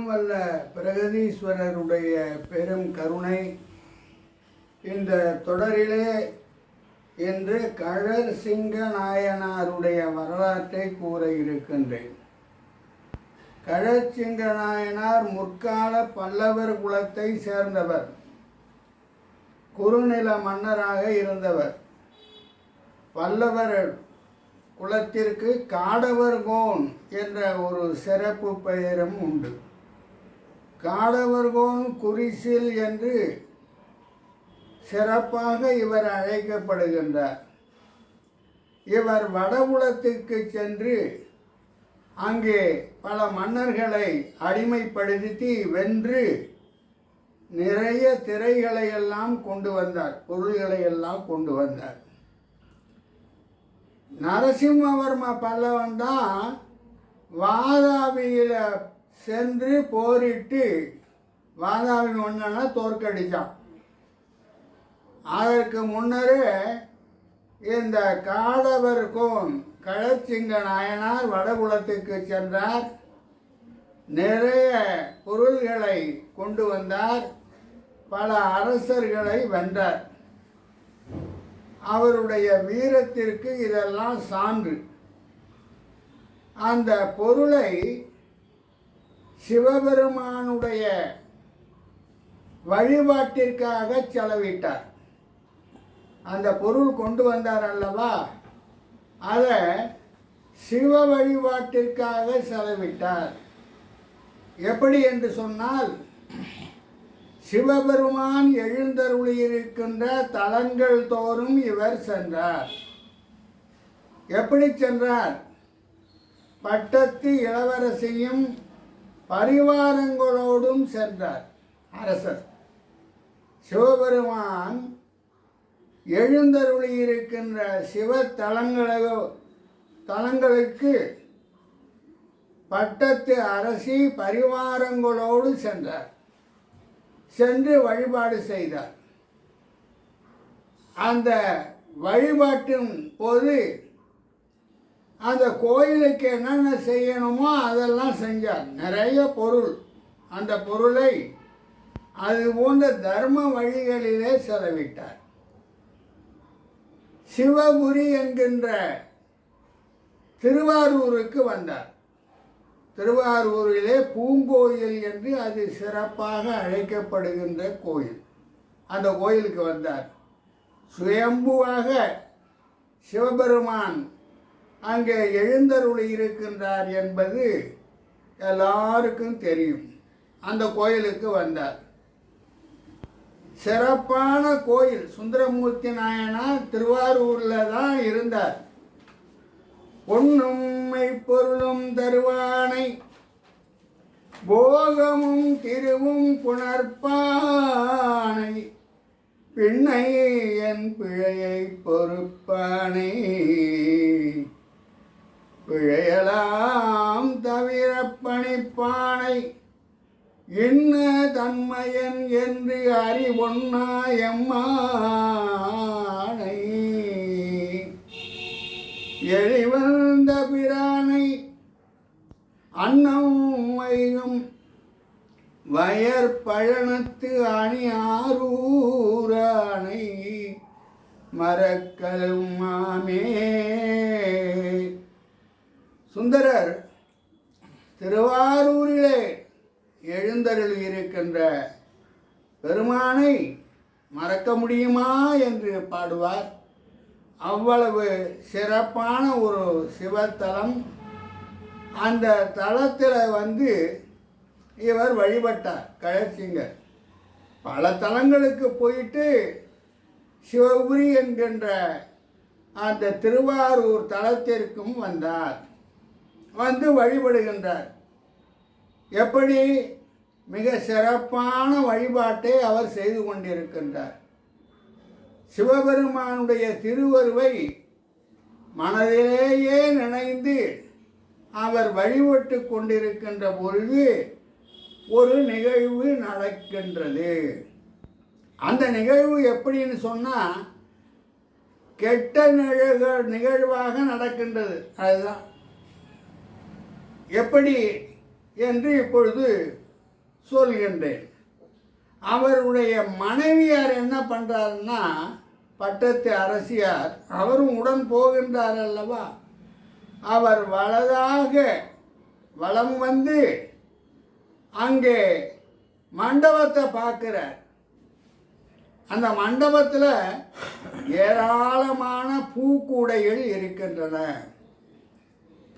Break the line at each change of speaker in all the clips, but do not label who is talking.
வல்ல பிரகதீஸ்வரருடைய பெரும் கருணை இந்த தொடரிலே இன்று கழற் சிங்க நாயனாருடைய வரலாற்றை கூற இருக்கின்றேன். கழற்சிங்க நாயனார் முற்கால பல்லவர் குலத்தை சேர்ந்தவர். குறுநில மன்னராக இருந்தவர். பல்லவர் குலத்திற்கு காடவர்கோன் என்ற ஒரு சிறப்பு பெயரும் உண்டு. காடவர்கோன் குறிசில் என்று சிறப்பாக இவர் அழைக்கப்படுகின்றார். இவர் வடகுலத்துக்கு சென்று அங்கே பல மன்னர்களை அடிமைப்படுத்தி வென்று நிறைய திரைகளை எல்லாம் கொண்டு வந்தார், பொருள்களை எல்லாம் கொண்டு வந்தார். நரசிம்மவர்ம பல்லவன் தான் வாதாபியில் சென்று போரிட்டு வாதாபி மன்னனை தோற்கடித்தான். அதற்கு முன்னரே இந்த காடவர்கோன் கழற்சிங்க நாயனார் வடகுலத்துக்கு சென்றார். நிறைய பொருள்களை கொண்டு வந்தார். பல அரசர்களை வென்றார். அவருடைய வீரத்திற்கு இதெல்லாம் சான்று. அந்த பொருளை சிவபெருமானுடைய வழிபாட்டிற்காக செலவிட்டார். அந்த பொருள் கொண்டு வந்தார் அல்லவா, அதை சிவ வழிபாட்டிற்காக செலவிட்டார். எப்படி என்று சொன்னால், சிவபெருமான் எழுந்தருளியிருக்கின்ற தலங்கள் தோறும் இவர் சென்றார். எப்படி சென்றார்? பட்டத்து இளவரசியும் பரிவாரங்களோடும் சென்றார். அரசர் சிவபெருமான் எழுந்தருளியிருக்கின்ற சிவ தலங்களுக்கு பட்டத்து அரசி பரிவாரங்களோடு சென்றார். சென்று வழிபாடு செய்தார். அந்த வழிபாட்டின் போது அந்த கோயிலுக்கு என்னென்ன செய்யணுமோ அதெல்லாம் செஞ்சார். நிறைய பொருள், அந்த பொருளை அது போன்ற தர்ம வழிகளிலே செலவிட்டார். சிவபுரி என்கின்ற திருவாரூருக்கு வந்தார். திருவாரூரிலே பூங்கோயில் என்று அது சிறப்பாக அழைக்கப்படுகின்ற கோயில். அந்த கோயிலுக்கு வந்தார். சுயம்புவாக சிவபெருமான் அங்கே எழுந்தருளி இருக்கின்றார் என்பது எல்லாருக்கும் தெரியும். அந்த கோயிலுக்கு வந்தார். சிறப்பான கோயில். சுந்தரமூர்த்தி நாயனார் திருவாரூரில் தான் இருந்தார். பொன்னும் மெய்ப்பொருளும் தருவானை போகமும் திருவும் புணர்ப்பானை பின்னை என் பிழையை பொறுப்பானை பிழையலாம் தவிர பணிப்பானை என்ன தன்மையன் என்று அறிவொன்னாயம்மானை எழிவந்த பிரானை அன்னம் வைகும் வயற்பழனத்து அணி ஆரூரானை மரக்கலும் மாமே. சுந்தரர் திருவாரூரிலே எழுந்தருளி இருக்கின்ற பெருமானை மறக்க முடியுமா என்று பாடுவார். அவ்வளவு சிறப்பான ஒரு சிவத்தலம். அந்த தலத்தில் இவர் வழிபட்டார். கழற்சிங்கர் பல தலங்களுக்கு போயிட்டு சிவபுரி என்கின்ற அந்த திருவாரூர் தலத்திற்கும் வந்தார். வழிபடுகின்றார். எப்படி? மிக சிறப்பான வழிபாட்டை அவர் செய்து கொண்டிருக்கின்றார். சிவபெருமானுடைய திருவருவை மனதிலேயே நினைந்து அவர் வழிபட்டு கொண்டிருக்கின்ற பொழுது ஒரு நிகழ்வு நடக்கின்றது. அந்த நிகழ்வு எப்படின்னு சொன்னால், கெட்ட நிகழ்வாக நடக்கின்றது. அதுதான் எப்படி என்று இப்பொழுது சொல்கின்றேன். அவருடைய மனைவியார் என்ன பண்ணுறாருன்னா, பட்டத்து அரசியார், அவரும் உடன் போகின்றார் அல்லவா. அவர் வலம் வந்து அங்கே மண்டபத்தை பார்க்கிறார். அந்த மண்டபத்தில் ஏராளமான பூக்கூடைகள் இருக்கின்றன.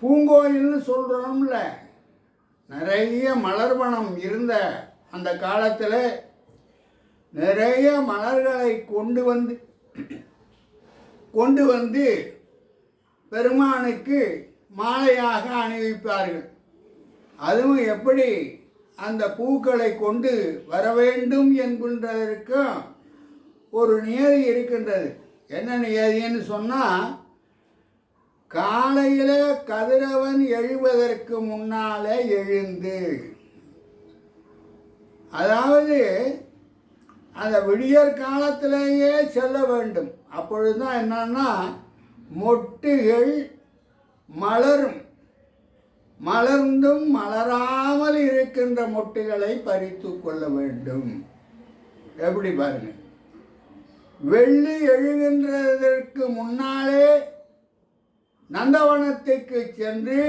பூங்கோயில்னு சொல்கிறோம்ல, நிறைய மலர்வனம் இருந்த அந்த காலத்தில் நிறைய மலர்களை கொண்டு வந்து பெருமானுக்கு மாலையாக அணிவிப்பார்கள். அதுவும் எப்படி அந்த பூக்களை கொண்டு வர வேண்டும் என்கின்றதற்கும் ஒரு நியதி இருக்கின்றது. என்ன நியதின்னு சொன்னால், காலையில் கதிரவன் எழுவதற்கு முன்னாலே எழுந்து, அதாவது அந்த விடியற் காலத்திலேயே செல்ல வேண்டும். அப்பொழுதுதான் என்னன்னா, மொட்டுகள் மலர்ந்தும் மலராமல் இருக்கின்ற மொட்டுகளை பறித்து கொள்ள வேண்டும். எப்படி பாருங்க, வெள்ளி எழுகின்றதற்கு முன்னாலே நந்தவனத்துக்கு சென்று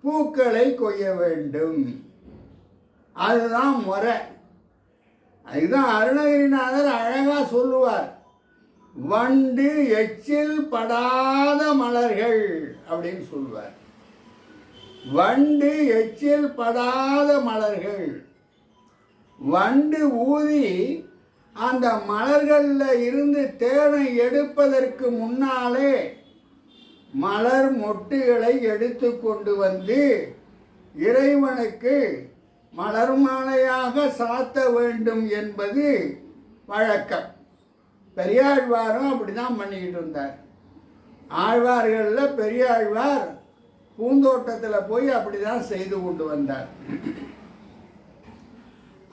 பூக்களை கொய்ய வேண்டும். அதுதான் முறை. அதுதான் அருணகிரிநாதர் அழகா சொல்லுவார், வண்டு எச்சில் படாத மலர்கள் அப்படின்னு சொல்லுவார். வண்டு எச்சில் படாத மலர்கள். வண்டு ஊதி அந்த மலர்களில் இருந்து தேனை எடுப்பதற்கு முன்னாலே மலர் மொட்டுகளை எடுத்து கொண்டு வந்து இறைவனுக்கு மலர் மாலையாக சாத்த வேண்டும் என்பது வழக்கம். பெரியாழ்வாரும் அப்படி தான் பண்ணிக்கிட்டு இருந்தார். ஆழ்வார்களில் பெரியாழ்வார் பூந்தோட்டத்தில் போய் அப்படி தான் செய்து கொண்டு வந்தார்.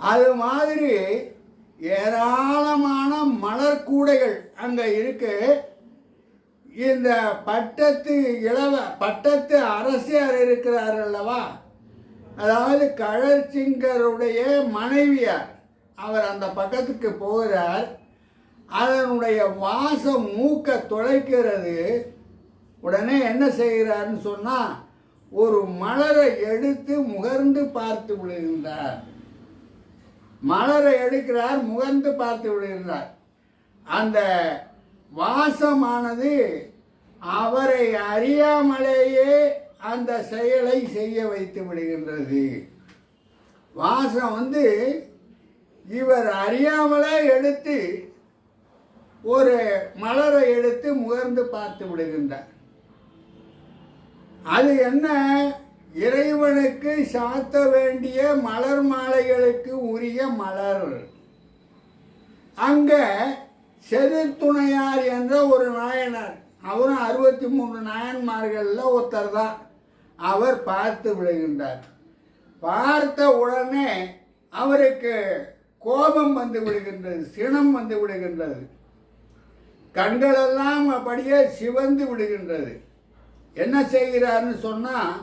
அது மாதிரி ஏராளமான மலர் அங்கே இருக்கு. இந்த பட்டத்து அரசியார் இருக்கிறார் அல்லவா, அதாவது கழற்சிங்கருடைய மனைவியார், அவர் அந்த பக்கத்துக்கு போகிறார். அதனுடைய வாசம் மூக்க துளைக்கிறது. உடனே என்ன செய்கிறார்னு சொன்னால், ஒரு மலரை எடுத்து முகர்ந்து பார்த்து விடுகின்றார். மலரை எடுக்கிறார், முகர்ந்து பார்த்து விடுகின்றார். அந்த வாசமானது அவரை அறியாமலேயே அந்த செயலை செய்ய வைத்து விடுகின்றது. வாசம் இவர் அறியாமலே எடுத்து ஒரு மலரை எடுத்து முகர்ந்து பார்த்து விடுகின்றார். அது என்ன, இறைவனுக்கு சாத்த வேண்டிய மலர் மாலைகளுக்கு உரிய மலர். அங்க செருத்துணையார் என்ற ஒரு நாயனார், அவரும் 63 நாயன்மார்களில் ஒருத்தர் தான். அவர் பார்த்து விடுகின்றார். பார்த்த உடனே அவருக்கு கோபம் வந்து விடுகின்றது, சினம் வந்து விடுகின்றது, கண்களெல்லாம் அப்படியே சிவந்து விடுகின்றது. என்ன செய்கிறார்னு சொன்னால்,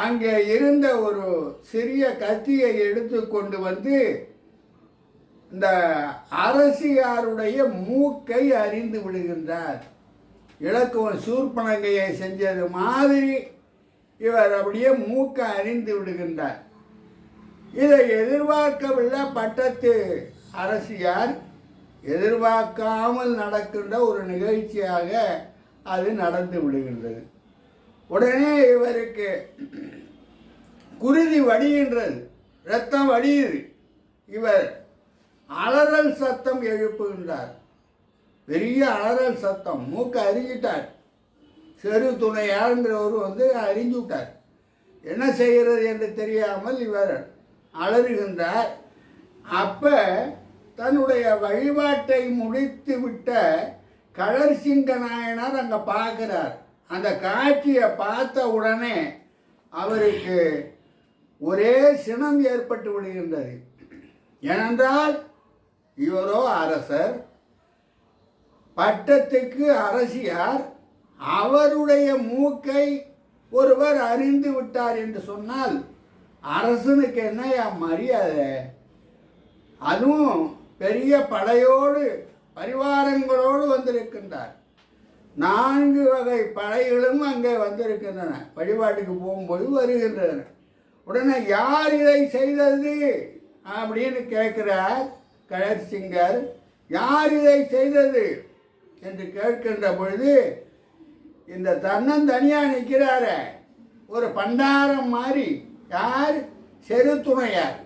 அங்கே இருந்த ஒரு சிறிய கத்தியை எடுத்து கொண்டு வந்து இந்த அரசியாருடைய மூக்கை அறிந்து விடுகின்றார். இலக்குவன் சூர்பனகையை செஞ்சது மாதிரி இவர் அப்படியே மூக்கை அறிந்து விடுகின்றார். இதை எதிர்பார்க்கவில்லை பட்டத்து அரசியார். எதிர்பார்க்காமல் நடக்கின்ற ஒரு நிகழ்ச்சியாக அது நடந்து விடுகின்றது. உடனே இவருக்கு குருதி வடிகின்றது, இரத்தம் வடியுது. இவர் அலறல் சத்தம் எழுப்புகின்றார். பெரிய அலறல் சத்தம், மூக்கை அறிஞ்சிட்டார். செரு துணையாருங்கிறவர் அறிஞ்சு விட்டார். என்ன செய்கிறது என்று தெரியாமல் இவர் அலறுகின்றார். அப்போ தன்னுடைய வழிபாட்டை முடித்து விட்ட கழற்சிங்க நாயனார் அங்கே பார்க்கிறார். அந்த காட்சியை பார்த்த உடனே அவருக்கு ஒரே சினம் ஏற்பட்டு விடுகின்றது. ஏனென்றால் இவரோ அரசர், பட்டத்துக்கு அரசியார், அவருடைய மூக்கை ஒருவர் அறிந்து விட்டார் என்று சொன்னால் அரசனுக்கு என்னையா மரியாதை? அதுவும் பெரிய படையோடு பரிவாரங்களோடு வந்திருக்கின்றார். 4 வகை படைகளும் அங்கே வந்திருக்கின்றன. வழிபாட்டுக்கு போகும்போது வருகின்றன. உடனே யார் இதை செய்தது அப்படின்னு கேட்கிறார் கழற்சிங்கர். யார் இதை செய்தது என்று கேட்கின்ற பொழுது, இந்த தன்னந்தனியாக நிற்கிறார ஒரு பண்டாரம் மாதிரி, யார்? செருத்துணையார்.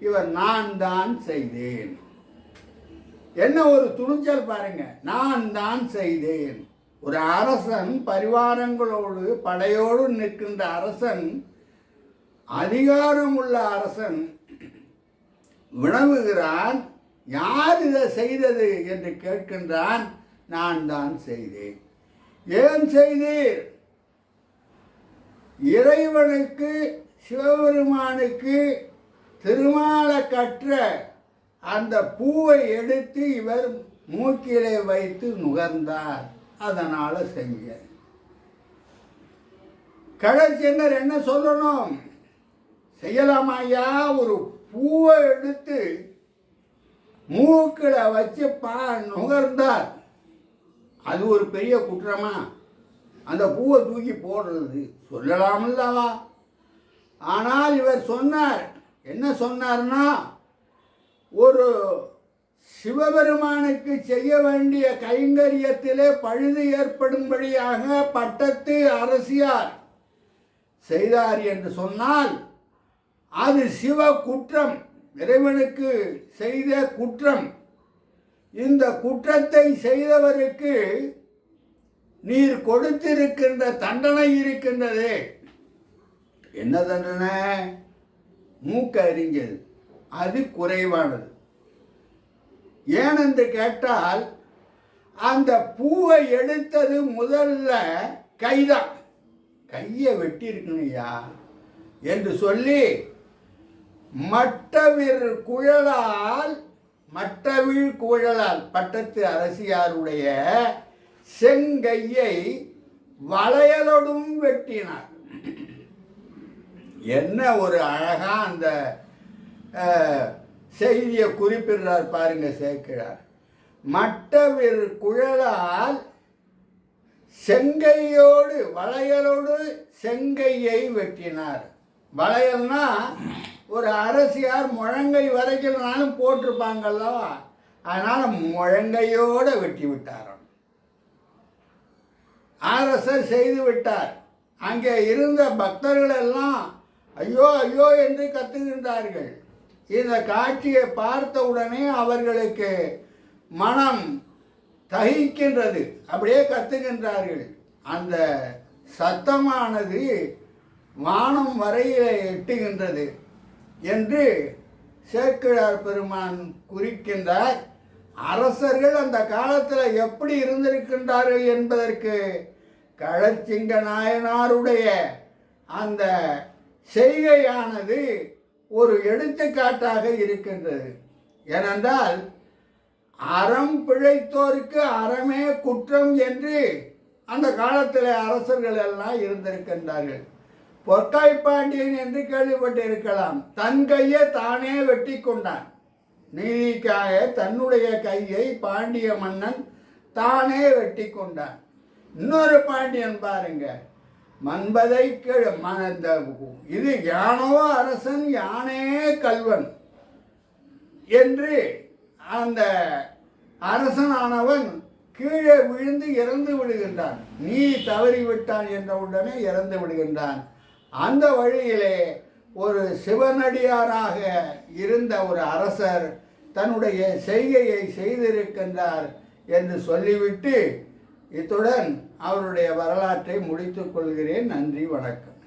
இவர் நான் தான் செய்தேன். என்ன ஒரு துணிச்சல் பாருங்க, நான் தான் செய்தேன். ஒரு அரசன் பரிவாரங்களோடு படையோடு நிற்கின்ற அரசன், அதிகாரம் உள்ள அரசன் வினவுகிறான், யார் இதை செய்தது என்று கேட்கின்றான். நான் தான் செய்தேன். ஏன் செய்தீர்? இறைவனுக்கு சிவபெருமானுக்கு திருமாலை கற்ற அந்த பூவை எடுத்து இவர் மூக்கிலே வைத்து நுகர்ந்தார். அதனால செஞ்ச. கடைசியர் என்ன சொல்லணும்? செய்யலாமா ஐயா? ஒரு பூவை எடுத்து மூக்கில் வச்சு நுகர்ந்தார். அது ஒரு பெரிய குற்றமா? அந்த பூவை தூக்கி போடுறது சொல்லலாமல்லவா? ஆனால் இவர் சொன்னார். என்ன சொன்னார்னா, ஒரு சிவபெருமானுக்கு செய்ய வேண்டிய கைங்கரியத்திலே பழுது ஏற்படும்படியாக பட்டத்து அரசியார் செய்தார் என்று சொன்னால் அது சிவ குற்றம், இறைவனுக்கு செய்த குற்றம். இந்த குற்றத்தை செய்தவருக்கு நீர் கொடுத்திருக்கின்ற தண்டனை இருக்கின்றது. என்ன தண்டனை? மூக்கு அறிஞ்சது. அது குறைவானது. ஏனென்று கேட்டால், அந்த பூவை எடுத்தது முதல்ல கைதான். கையை வெட்டி இருக்கணும்யா என்று சொல்லி மட்டவிழ் குழலால் பட்டத்து அரசியாருடைய செங்கையை வளையலோடும் வெட்டினார். என்ன ஒரு அழகா அந்த செய்தியை குறிப்பிடுறார் பாருங்க சேக்கிழார். மட்டவிழ் குழலால் செங்கையோடு வளையலோடு செங்கையை வெட்டினார். வளையல்னா ஒரு அரசியார் முழங்கை வரைக்கும்னாலும் போட்டிருப்பாங்கல்லவா, அதனால முழங்கையோட வெட்டி விட்டாராம். அரசர் செய்து விட்டார். அங்கே இருந்த பக்தர்கள் எல்லாம் ஐயோ ஐயோ என்று கத்துகின்றார்கள். இந்த காட்சியை பார்த்த உடனே அவர்களுக்கு மனம் தகிக்கின்றது. அப்படியே கத்துகின்றார்கள். அந்த சத்தமானது வானம் வரையிலே எட்டுகின்றது என்று சேக்கிழார் பெருமான் குறிக்கின்றார். அரசர்கள் அந்த காலத்தில் எப்படி இருந்திருக்கின்றார்கள் என்பதற்கு கழற்சிங்க நாயனாருடைய அந்த செய்கையானது ஒரு எடுத்துக்காட்டாக இருக்கின்றது. ஏனென்றால் அறம் பிழைத்தோருக்கு அறமே குற்றம் என்று அந்த காலத்தில் அரசர்கள் எல்லாம் இருந்திருக்கின்றார்கள். பொற்காய் பாண்டியன் என்று கேள்விப்பட்டிருக்கலாம். தன் கையை தானே வெட்டி கொண்டான். நீதிக்காக தன்னுடைய கையை பாண்டிய மன்னன் தானே வெட்டி கொண்டான். இன்னொரு பாண்டியன் பாருங்க, மன்பதை இது யானோ அரசன் யானே கல்வன் என்று அந்த அரசனானவன் கீழே விழுந்து இறந்து விடுகின்றான். நீ தவறிவிட்டான் என்ற உடனே இறந்து விடுகின்றான். அந்த வழியிலே ஒரு சிவனடியாராக இருந்த ஒரு அரசர் தன்னுடைய செய்கையை செய்திருக்கின்றார் என்று சொல்லிவிட்டு இத்துடன் அவருடைய வரலாற்றை முடித்துக் கொள்கிறேன். நன்றி, வணக்கம்.